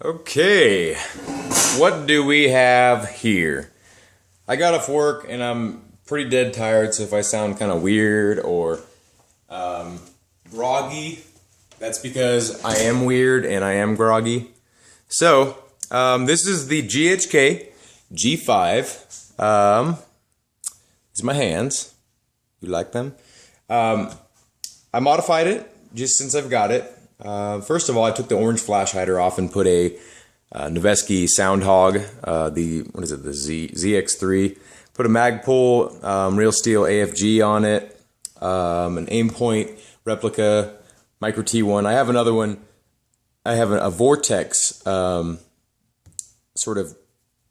Okay, what do we have here? I got off work and I'm pretty dead tired, so if I sound kind of weird or groggy, that's because I am weird and I am groggy. So, this is the Ghk G5. These are my hands. You like them? I modified it just since I've got it. First of all, I took the orange flash hider off and put a Noveske Soundhog, the ZX3. Put a Magpul real steel AFG on it, an Aimpoint replica Micro T1. I have another one. I have a Vortex sort of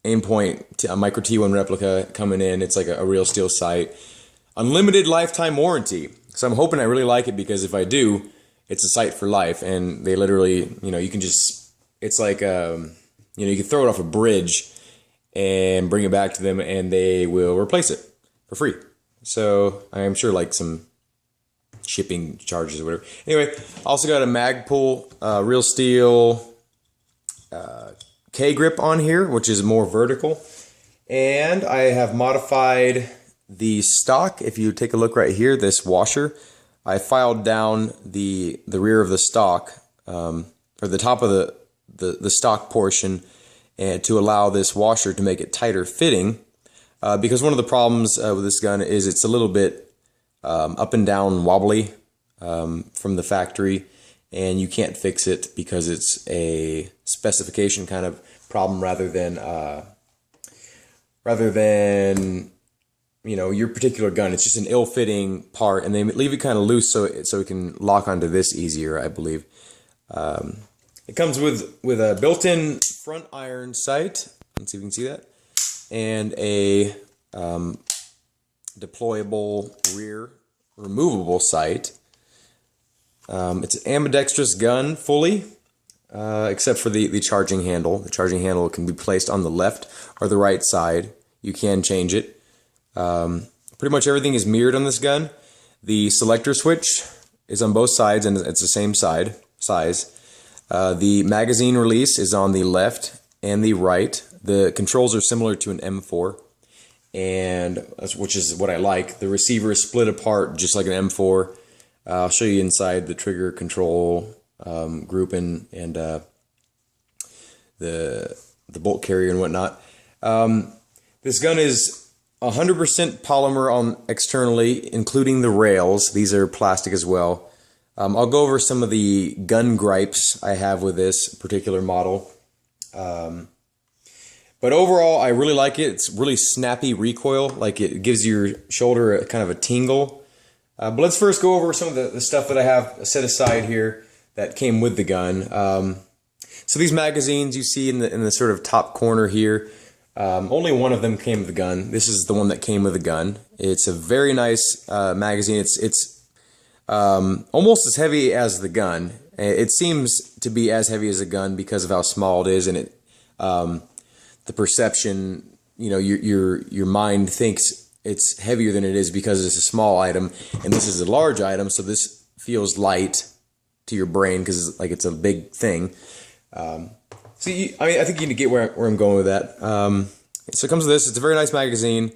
Aimpoint a Micro T1 replica coming in. It's like a real steel sight. Unlimited lifetime warranty. So I'm hoping I really like it, because if I do, it's a sight for life. And they literally, you can just, it's like, you can throw it off a bridge and bring it back to them and they will replace it for free. So I'm sure like some shipping charges or whatever. Anyway, also got a Magpul real steel K-grip on here, which is more vertical. And I have modified the stock. If you take a look right here, this washer, I filed down the rear of the stock, or the top of the stock portion, and to allow this washer to make it tighter fitting, because one of the problems with this gun is it's a little bit up and down wobbly from the factory, and you can't fix it because it's a specification kind of problem rather than your particular gun. It's just an ill-fitting part, and they leave it kind of loose so it can lock onto this easier, I believe. It comes with a built-in front iron sight. Let's see if you can see that, and a deployable rear removable sight. It's an ambidextrous gun fully, except for the charging handle. The charging handle can be placed on the left or the right side. You can change it. Pretty much everything is mirrored on this gun. The selector switch is on both sides and it's the same size. The magazine release is on the left and the right. The controls are similar to an M4, which is what I like. The receiver is split apart just like an M4. I'll show you inside the trigger control group and the bolt carrier and whatnot. This gun is 100% polymer on externally, including the rails. These are plastic as well. I'll go over some of the gun gripes I have with this particular model. But overall, I really like it. It's really snappy recoil. Like, it gives your shoulder a kind of a tingle. But let's first go over some of the stuff that I have set aside here that came with the gun. So these magazines you see in the sort of top corner here, only one of them came with the gun. This is the one that came with the gun. It's a very nice magazine. It's almost as heavy as the gun. It seems to be as heavy as a gun because of how small it is, and the perception, your mind thinks it's heavier than it is because it's a small item, and this is a large item, so this feels light to your brain because it's a big thing. I think you need to get where I'm going with that. So it comes with this. It's a very nice magazine.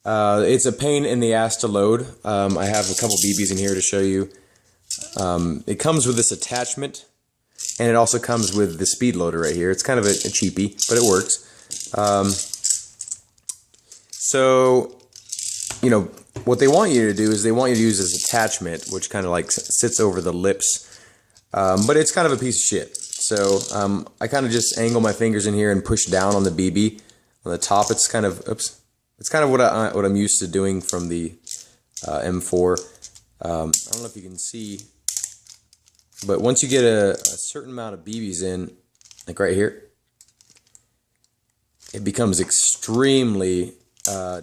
It's a pain in the ass to load. I have a couple BBs in here to show you. It comes with this attachment, and it also comes with the speed loader right here. It's kind of a cheapie, but it works. So, what they want you to do is they want you to use this attachment, which kind of like sits over the lips, but it's kind of a piece of shit. So I kind of just angle my fingers in here and push down on the BB on the top. It's kind of what I'm used to doing from the M4. I don't know if you can see, but once you get a certain amount of BBs in, like right here, it becomes extremely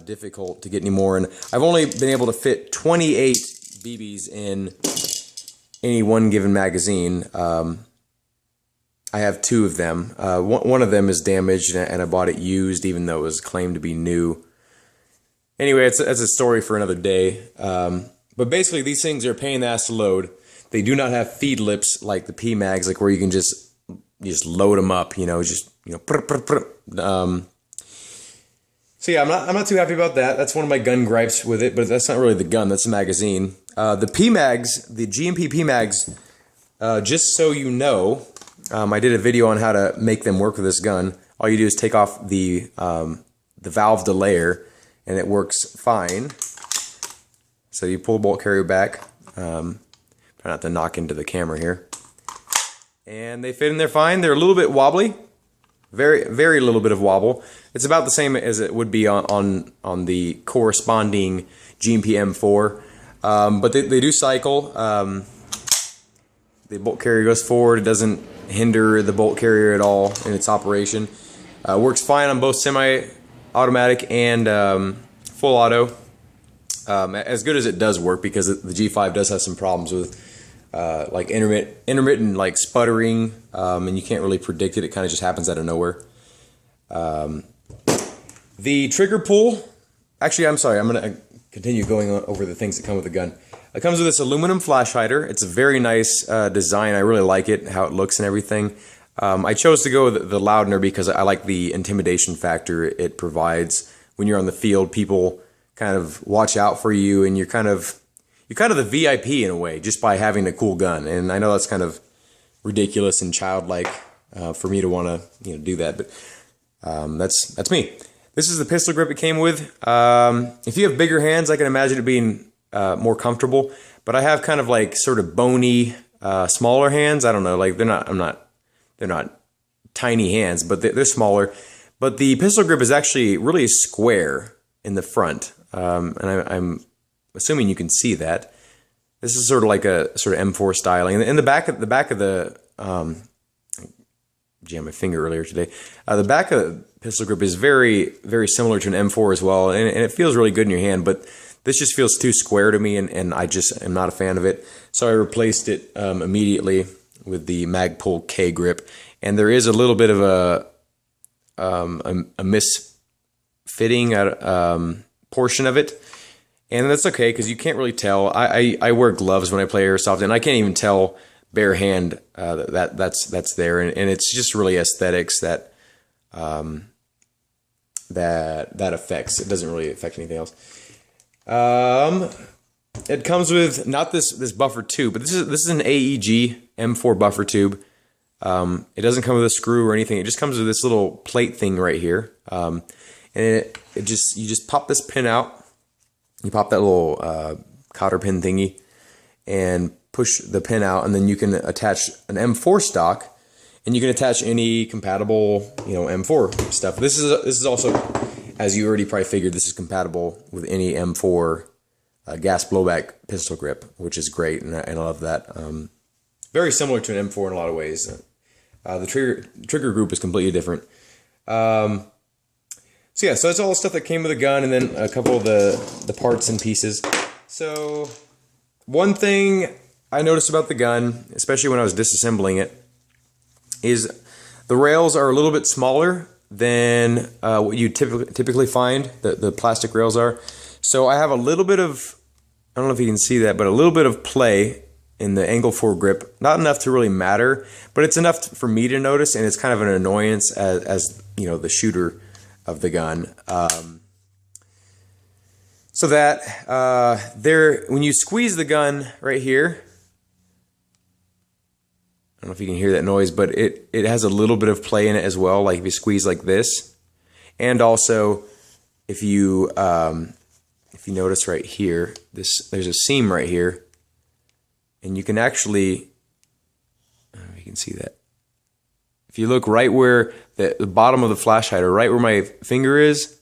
difficult to get any more. And I've only been able to fit 28 BBs in any one given magazine. I have two of them. One of them is damaged, and I bought it used, even though it was claimed to be new. Anyway, it's a story for another day. But basically, these things are a pain in the ass to load. They do not have feed lips like the P-Mags, like where you can just, you just load them up, just, so yeah, I'm not too happy about that. That's one of my gun gripes with it, but that's not really the gun, that's the magazine. The PMags, the GMP PMags, just so you know, I did a video on how to make them work with this gun. All you do is take off the valve delayer, and it works fine. So you pull the bolt carrier back. Try not to knock into the camera here. And they fit in there fine. They're a little bit wobbly. Very, very little bit of wobble. It's about the same as it would be on the corresponding GMP M4. But they do cycle. The bolt carrier goes forward. It doesn't hinder the bolt carrier at all in its operation. Works fine on both semi-automatic and full auto. As good as it does work, because the G5 does have some problems with like intermittent like sputtering, and you can't really predict it. It kind of just happens out of nowhere. The trigger pull, actually, I'm sorry, I'm going to continue going over the things that come with the gun. It comes with this aluminum flash hider. It's a very nice design. I really like it, how it looks and everything. I chose to go with the Loudner because I like the intimidation factor it provides. When you're on the field, people kind of watch out for you, and you're kind of the VIP in a way, just by having a cool gun. And I know that's kind of ridiculous and childlike for me to want to do that, but that's me. This is the pistol grip it came with. If you have bigger hands, I can imagine it being more comfortable. But I have kind of like sort of bony, smaller hands. I don't know, like they're not tiny hands, but they're smaller. But the pistol grip is actually really square in the front, and I'm assuming you can see that. This is sort of like a sort of M4 styling. In the back of the jammed my finger earlier today. The back of the pistol grip is very, very similar to an M4 as well, and it feels really good in your hand, but this just feels too square to me, and I just am not a fan of it. So I replaced it immediately with the Magpul K grip, and there is a little bit of a misfitting portion of it, and that's okay because you can't really tell. I wear gloves when I play airsoft, and I can't even tell bare hand that's there, and it's just really aesthetics that that affects. It doesn't really affect anything else. It comes with not this buffer tube, but this is an AEG M4 buffer tube. It doesn't come with a screw or anything. It just comes with this little plate thing right here, and you just pop this pin out. You pop that little cotter pin thingy, and push the pin out, and then you can attach an M4 stock, and you can attach any compatible M4 stuff. This is also, as you already probably figured, this is compatible with any M4 gas blowback pistol grip, which is great, and I love that. Very similar to an M4 in a lot of ways. The trigger group is completely different. So yeah, so that's all the stuff that came with the gun, and then a couple of the parts and pieces. So one thing I noticed about the gun, especially when I was disassembling it, is the rails are a little bit smaller than what you typically find the plastic rails are. So I have a little bit of, I don't know if you can see that, but a little bit of play in the angle 4 grip. Not enough to really matter, but it's enough for me to notice, and it's kind of an annoyance as the shooter of the gun. So that when you squeeze the gun right here, I don't know if you can hear that noise, but it has a little bit of play in it as well. Like if you squeeze like this, and also if you notice right here, there's a seam right here, and you can actually, I don't know if you can see that. If you look right where the bottom of the flash hider, right where my finger is,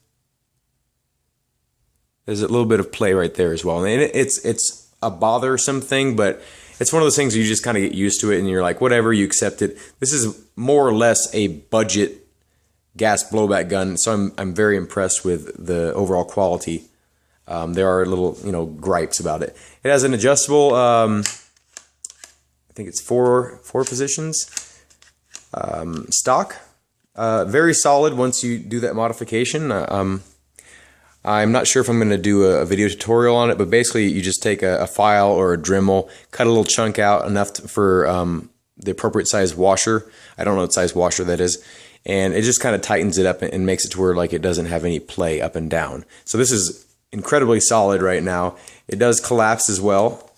there's a little bit of play right there as well. And it's a bothersome thing, but it's one of those things where you just kind of get used to it, and you're like, whatever, you accept it. This is more or less a budget gas blowback gun, so I'm very impressed with the overall quality. There are little gripes about it. It has an adjustable, I think it's four positions stock. Very solid once you do that modification. I'm not sure if I'm going to do a video tutorial on it, but basically you just take a file or a Dremel, cut a little chunk out enough for the appropriate size washer. I don't know what size washer that is. And it just kind of tightens it up and makes it to where like it doesn't have any play up and down. So this is incredibly solid right now. It does collapse as well.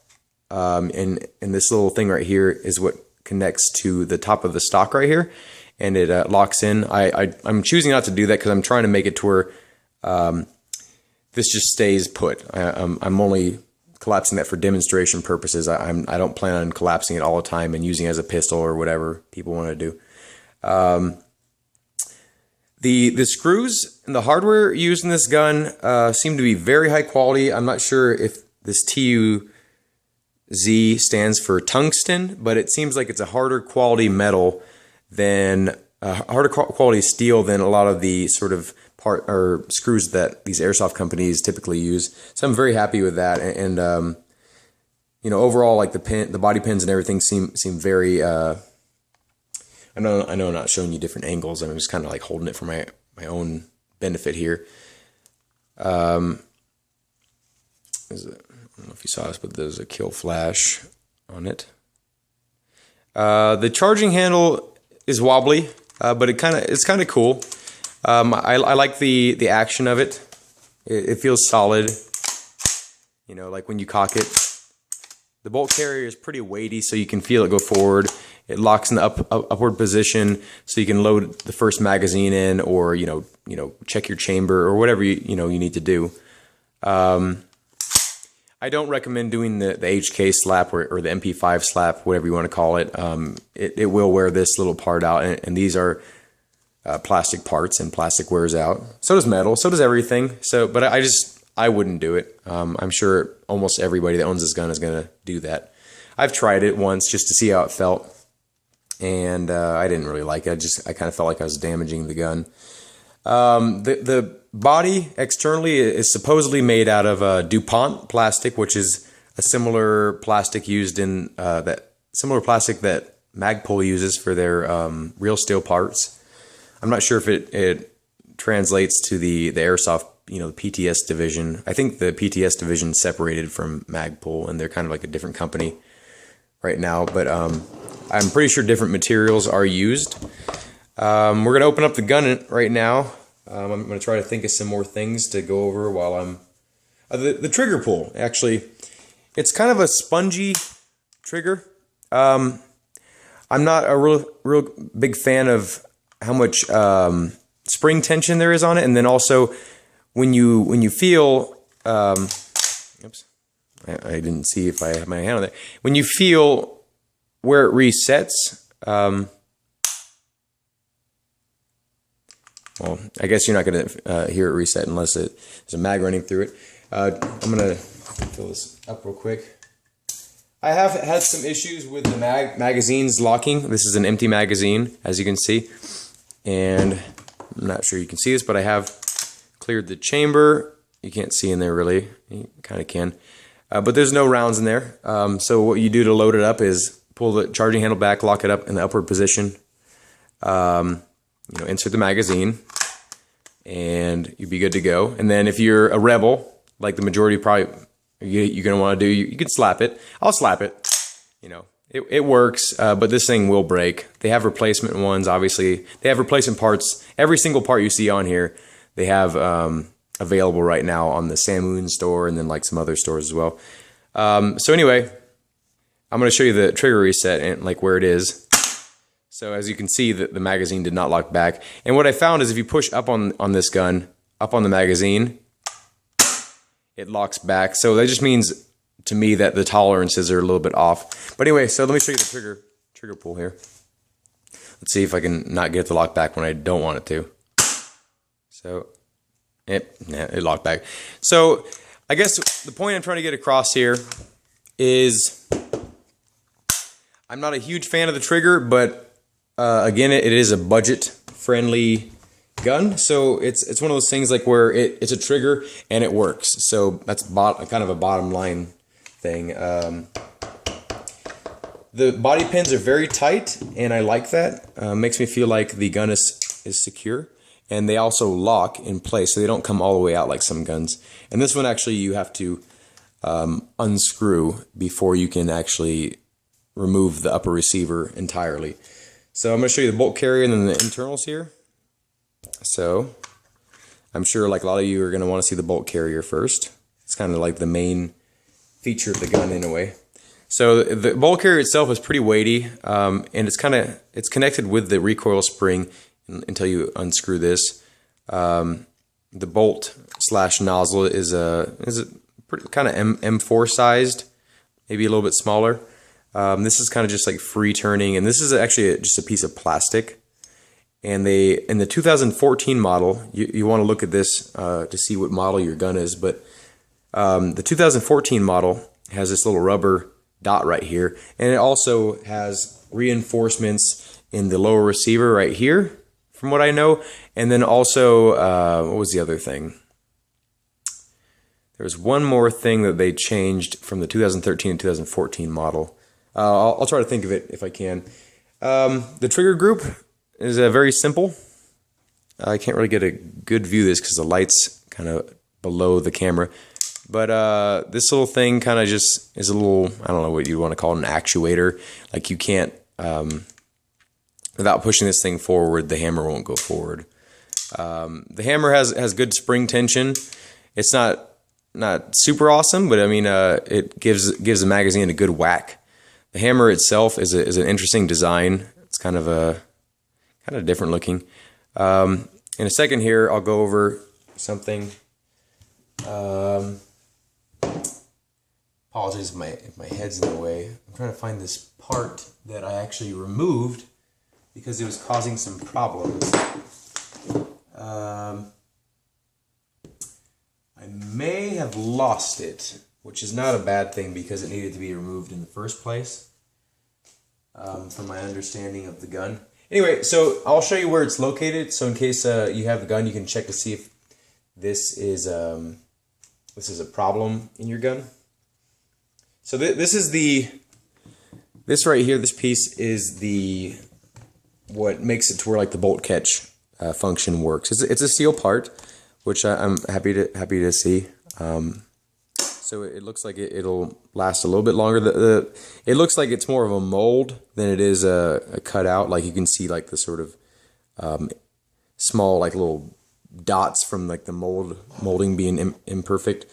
And this little thing right here is what connects to the top of the stock right here. And it locks in. I'm choosing not to do that because I'm trying to make it to where this just stays put. I'm only collapsing that for demonstration purposes. I don't plan on collapsing it all the time and using it as a pistol or whatever people want to do. The screws and the hardware used in this gun seem to be very high quality. I'm not sure if this TUZ stands for tungsten, but it seems like it's a harder quality metal than harder quality steel than a lot of the sort of part or screws that these airsoft companies typically use. So I'm very happy with that, and you know, overall, like the body pins and everything seem very. I know I'm not showing you different angles. I'm just kind of like holding it for my own benefit here. I don't know if you saw this, but there's a kill flash on it. The charging handle is wobbly, but it's kind of cool. I like the action of it. It feels solid. You know, like when you cock it. The bolt carrier is pretty weighty, so you can feel it go forward. It locks in the upward position, so you can load the first magazine in, or you know, check your chamber or whatever you need to do. I don't recommend doing the HK slap or the MP5 slap, whatever you want to call it. It will wear this little part out, and these are plastic parts, and plastic wears out. So does metal. So does everything. So, but I wouldn't do it. I'm sure almost everybody that owns this gun is going to do that. I've tried it once just to see how it felt, and I didn't really like it. I kind of felt like I was damaging the gun. The body externally is supposedly made out of DuPont plastic, which is a similar plastic used in that Magpul uses for their real steel parts. I'm not sure if it translates to the airsoft, you know, the PTS division. I think the PTS division separated from Magpul, and they're kind of like a different company right now. But I'm pretty sure different materials are used. We're going to open up the gun right now. I'm going to try to think of some more things to go over while I'm... the trigger pull, actually. It's kind of a spongy trigger. I'm not a real big fan of how much spring tension there is on it. And then also, when you feel... oops. I didn't see if I have my hand on there. When you feel where it resets... well, I guess you're not going to hear it reset unless there's a mag running through it. I'm going to fill this up real quick. I have had some issues with the magazines locking. This is an empty magazine, as you can see. And I'm not sure you can see this, but I have cleared the chamber. You can't see in there really. You kind of can. But there's no rounds in there. So what you do to load it up is pull the charging handle back, lock it up in the upward position. You know, insert the magazine, and you'd be good to go. And then if you're a rebel, like the majority probably you're going to want to do, you can slap it. I'll slap it. You know, it works, but this thing will break. They have replacement ones, obviously. They have replacement parts. Every single part you see on here, they have available right now on the Samoon store, and then like some other stores as well. So anyway, I'm going to show you the trigger reset and like where it is. So as you can see, the magazine did not lock back. And what I found is if you push up on this gun, up on the magazine, it locks back. So that just means to me that the tolerances are a little bit off. But anyway, so let me show you the trigger pull here. Let's see if I can not get it to lock back when I don't want it to. So it locked back. So I guess the point I'm trying to get across here is I'm not a huge fan of the trigger, but again, it is a budget-friendly gun, so it's one of those things like where it's a trigger and it works. So that's kind of a bottom line thing. The body pins are very tight, and I like that. Makes me feel like the gun is secure, and they also lock in place, so they don't come all the way out like some guns. And this one actually you have to unscrew before you can actually remove the upper receiver entirely. So I'm going to show you the bolt carrier and then the internals here. So I'm sure like a lot of you are going to want to see the bolt carrier first. It's kind of like the main feature of the gun in a way. So the bolt carrier itself is pretty weighty, and it's connected with the recoil spring until you unscrew this. The bolt / nozzle is a pretty kind of M4 sized, maybe a little bit smaller. This is kind of just like free turning, and this is actually just a piece of plastic. And in the 2014 model, you want to look at this to see what model your gun is, but the 2014 model has this little rubber dot right here, and it also has reinforcements in the lower receiver right here, from what I know. And then also, what was the other thing? There's one more thing that they changed from the 2013 and 2014 model. I'll try to think of it if I can. The trigger group is very simple. I can't really get a good view of this because the light's kind of below the camera. But this little thing kind of just is a little, I don't know what you want to call it, an actuator. Like you can't, without pushing this thing forward, the hammer won't go forward. The hammer has good spring tension. It's not super awesome, but I mean, it gives the magazine a good whack. The hammer itself is an interesting design. It's kind of different looking. In a second here, I'll go over something. Apologies if my head's in the way. I'm trying to find this part that I actually removed because it was causing some problems. I may have lost it, which is not a bad thing because it needed to be removed in the first place, from my understanding of the gun. Anyway, so I'll show you where it's located. So in case you have the gun, you can check to see if this is a problem in your gun. So this right here, this piece is what makes it to where like the bolt catch function works. It's a steel part, which I'm happy to see. So it looks like it'll last a little bit longer. It looks like it's more of a mold than it is a cutout. Like you can see like the sort of small like little dots from like the molding being imperfect.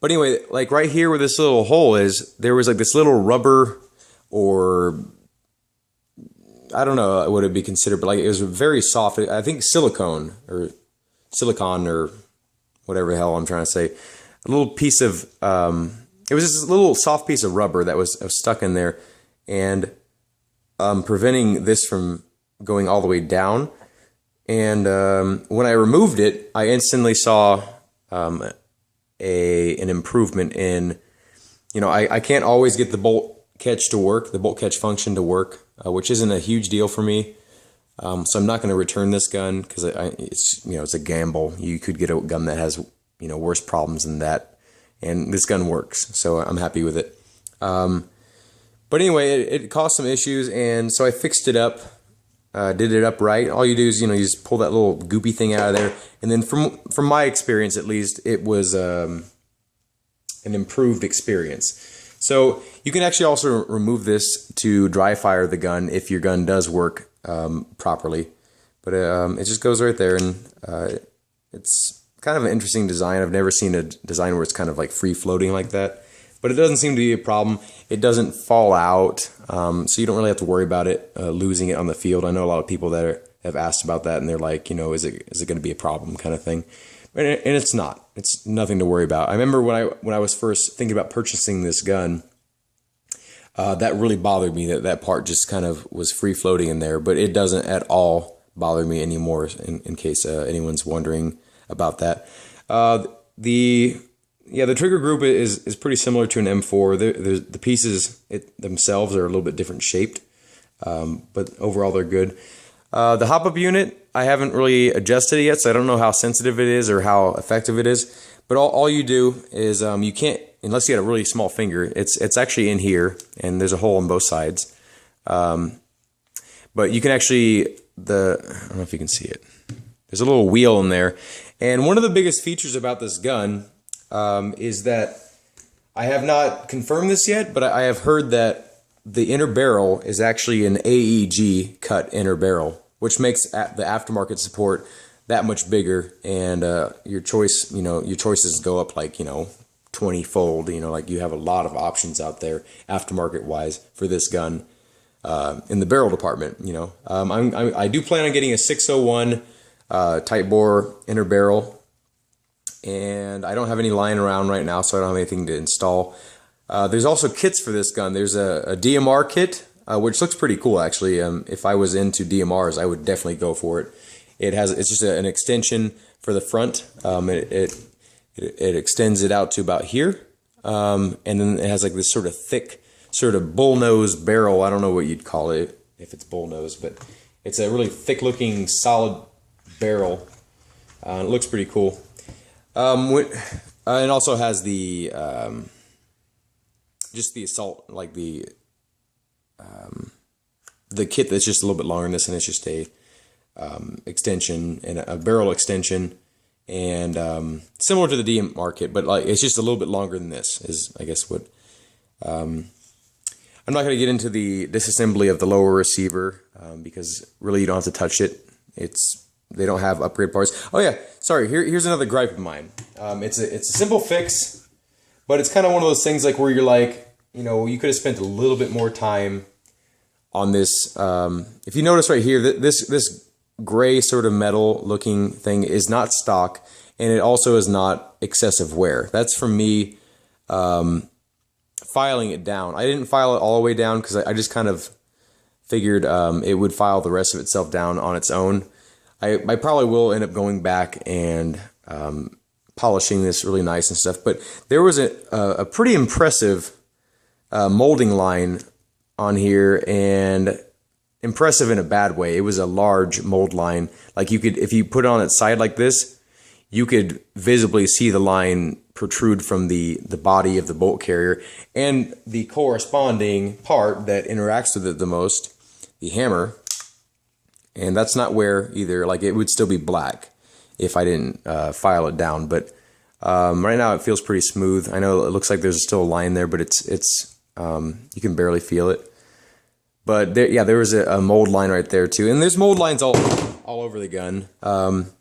But anyway, like right here where this little hole is, there was like this little rubber, or I don't know what it'd be considered, but like it was very soft. I think silicon or whatever the hell I'm trying to say. A little piece of it was just a little soft piece of rubber that was stuck in there, and preventing this from going all the way down. And when I removed it, I instantly saw an improvement in, I can't always get the bolt catch to work, the bolt catch function to work, which isn't a huge deal for me. So I'm not going to return this gun because it's a gamble. You could get a gun that has worse problems than that, and this gun works, so I'm happy with it. But anyway, it caused some issues, and so I fixed it up. Did it up right. All you do is you just pull that little goopy thing out of there, and then from my experience at least, it was an improved experience. So you can actually also remove this to dry fire the gun if your gun does work properly. But it just goes right there, and it's kind of an interesting design. I've never seen a design where it's kind of like free floating like that. But it doesn't seem to be a problem. It doesn't fall out, so you don't really have to worry about it losing it on the field. I know a lot of people that have asked about that, and they're like, is it going to be a problem kind of thing? And it's not. It's nothing to worry about. I remember when I was first thinking about purchasing this gun, that really bothered me, that part just kind of was free floating in there. But it doesn't at all bother me anymore, in case anyone's wondering about that. The trigger group is pretty similar to an M4. The pieces themselves are a little bit different shaped, but overall they're good. The hop-up unit, I haven't really adjusted it yet, so I don't know how sensitive it is or how effective it is. But all you do is you can't, unless you had a really small finger, it's actually in here, and there's a hole on both sides. But you can actually, I don't know if you can see it. There's a little wheel in there. And one of the biggest features about this gun is that I have not confirmed this yet, but I have heard that the inner barrel is actually an AEG cut inner barrel, which makes the aftermarket support that much bigger, and your choices go up like 20-fold. Like you have a lot of options out there aftermarket wise for this gun in the barrel department. I do plan on getting a 601 tight bore inner barrel. And I don't have any lying around right now, so I don't have anything to install. There's also kits for this gun. There's a DMR kit, which looks pretty cool actually. If I was into DMRs, I would definitely go for it. It's just an extension for the front. It extends it out to about here, and then it has like this sort of thick, sort of bullnose barrel. I don't know what you'd call it if it's bullnose, but it's a really thick-looking, solid barrel. It looks pretty cool. It also has the just the assault, like the kit that's just a little bit longer than this, and it's just a extension and a barrel extension, and similar to the DMR kit, but like it's just a little bit longer than this. Is I guess what. I'm not going to get into the disassembly of the lower receiver because really you don't have to touch it. They don't have upgrade parts. Oh yeah, sorry. Here's another gripe of mine. It's a simple fix, but it's kind of one of those things like where you're like, you could have spent a little bit more time on this. If you notice right here, this gray sort of metal looking thing is not stock, and it also is not excessive wear. That's from me filing it down. I didn't file it all the way down because I just kind of figured it would file the rest of itself down on its own. I probably will end up going back and polishing this really nice and stuff. But there was a pretty impressive molding line on here, and impressive in a bad way. It was a large mold line. Like if you put it on its side like this, you could visibly see the line protrude from the body of the bolt carrier, and the corresponding part that interacts with it the most, the hammer. And that's not wear either. Like it would still be black if I didn't file it down. But right now it feels pretty smooth. I know it looks like there's still a line there, but it's you can barely feel it. But there was a mold line right there too. And there's mold lines all over the gun, on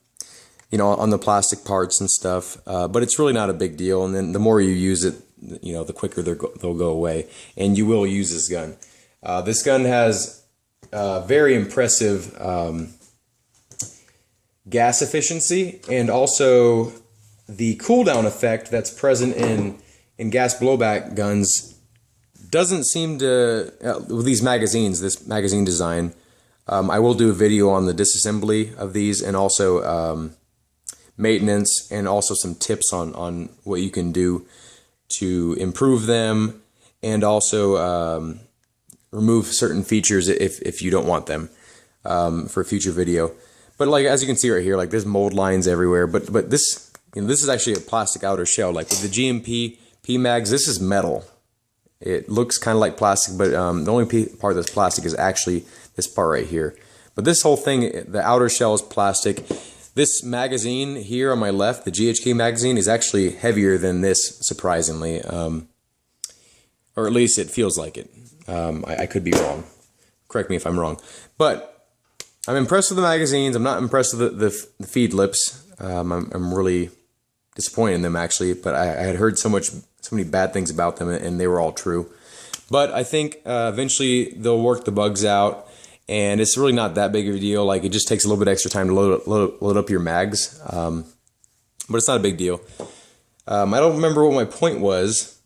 the plastic parts and stuff. But it's really not a big deal. And then the more you use it, the quicker they'll go away. And you will use this gun. This gun has very impressive gas efficiency, and also the cooldown effect that's present in gas blowback guns doesn't seem to, with these magazines, this magazine design. I will do a video on the disassembly of these, and also maintenance, and also some tips on what you can do to improve them, and also remove certain features if you don't want them for a future video. But like as you can see right here, like there's mold lines everywhere. But this this is actually a plastic outer shell. Like with the GMP P-Mags, this is metal. It looks kind of like plastic, but the only part that's plastic is actually this part right here. But this whole thing, the outer shell is plastic. This magazine here on my left, the GHK magazine, is actually heavier than this, surprisingly. Or at least it feels like it. I could be wrong. Correct me if I'm wrong. But I'm impressed with the magazines. I'm not impressed with the feed lips. I'm really disappointed in them, actually. But I had heard so many bad things about them, and they were all true. But I think eventually they'll work the bugs out, and it's really not that big of a deal. Like it just takes a little bit extra time to load up your mags, but it's not a big deal. I don't remember what my point was.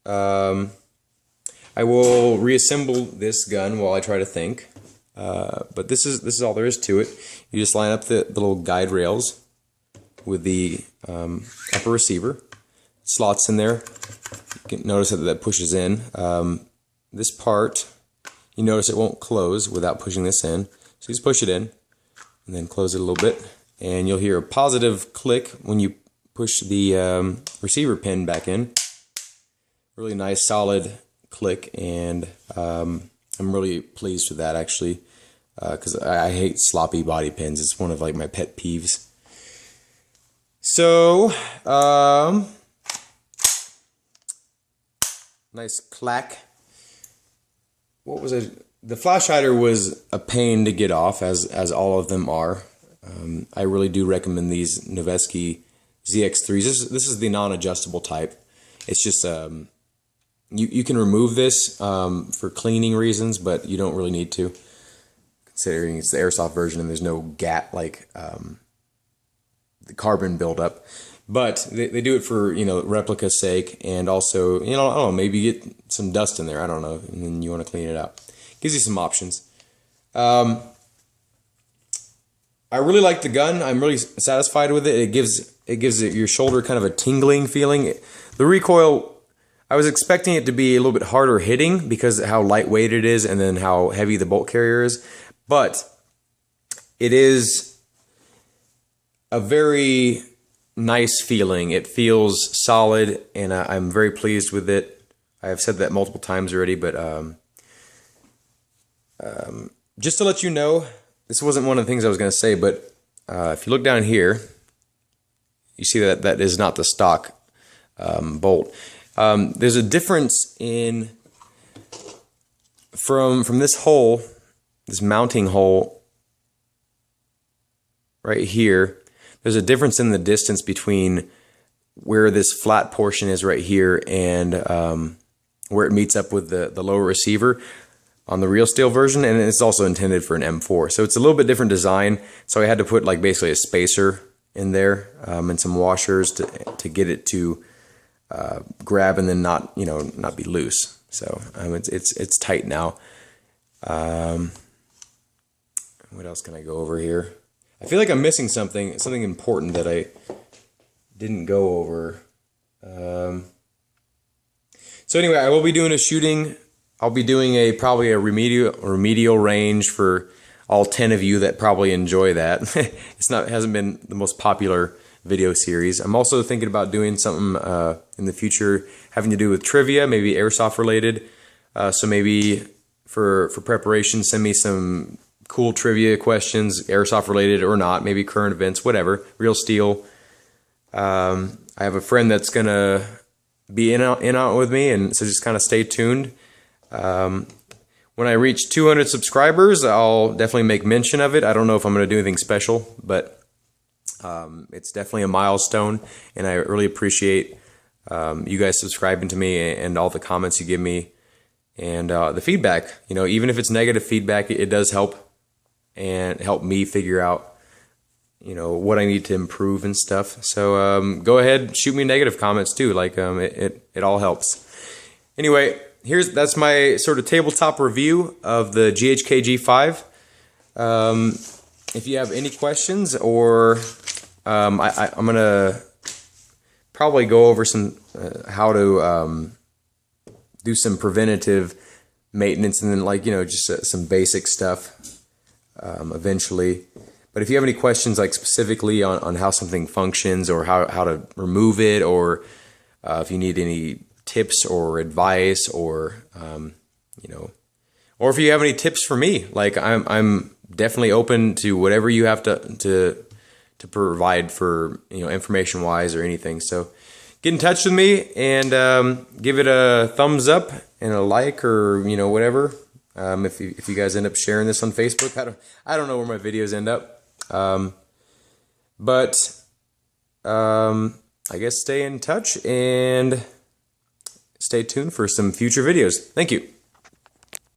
I will reassemble this gun while I try to think. But this is all there is to it. You just line up the little guide rails with the upper receiver. Slots in there. You can notice that pushes in. This part, you notice it won't close without pushing this in. So you just push it in and then close it a little bit. And you'll hear a positive click when you push the receiver pin back in. Really nice, solid click, and I'm really pleased with that, actually, because I hate sloppy body pins. It's one of like my pet peeves. So Nice clack. What was it? The flash hider was a pain to get off, as all of them are. I really do recommend these Ghk ZX3s. This is the non-adjustable type. It's just you can remove this for cleaning reasons, but you don't really need to, considering it's the airsoft version and there's no GAT like the carbon buildup. But they do it for, you know, replica's sake, and also, you know, I don't know, maybe you get some dust in there, I don't know, and then you want to clean it out. Gives you some options. I really like the gun. I'm really satisfied with it. It gives your shoulder kind of a tingling feeling. The recoil, I was expecting it to be a little bit harder hitting because of how lightweight it is and then how heavy the bolt carrier is, but it is a very nice feeling. It feels solid, and I'm very pleased with it. I have said that multiple times already, but just to let you know, this wasn't one of the things I was going to say, but if you look down here, you see that that is not the stock bolt. There's a difference in from this hole, this mounting hole right here. There's a difference in the distance between where this flat portion is right here and where it meets up with the lower receiver on the real steel version, and it's also intended for an M4. So it's a little bit different design. So I had to put like basically a spacer in there and some washers to get it to grab and then not, you know, not be loose. So it's tight now. What else can I go over here? I feel like I'm missing something important that I didn't go over. So anyway, I will be doing a shooting. I'll be doing probably a remedial range for all 10 of you that probably enjoy that. It hasn't been the most popular video series. I'm also thinking about doing something in the future having to do with trivia, maybe airsoft related. So maybe for preparation, send me some cool trivia questions, airsoft related or not, maybe current events, whatever, real steel. I have a friend that's gonna be in out with me, and so just kind of stay tuned. When I reach 200 subscribers, I'll definitely make mention of it. I don't know if I'm going to do anything special, but it's definitely a milestone, and I really appreciate you guys subscribing to me and all the comments you give me and the feedback. You know, even if it's negative feedback, it does help and help me figure out, you know, what I need to improve and stuff. So go ahead, shoot me negative comments too. Like it all helps. Anyway, that's my sort of tabletop review of the Ghk G5. If you have any questions, or I'm gonna probably go over some how to do some preventative maintenance, and then, like, you know, just some basic stuff eventually. But if you have any questions, like specifically on how something functions, or how to remove it, or if you need any tips or advice, or you know, or if you have any tips for me, like I'm definitely open to whatever you have to provide for, you know, information wise or anything. So get in touch with me and give it a thumbs up and a like, or, you know, whatever. If you guys end up sharing this on Facebook, I don't know where my videos end up. But I guess stay in touch and stay tuned for some future videos. Thank you.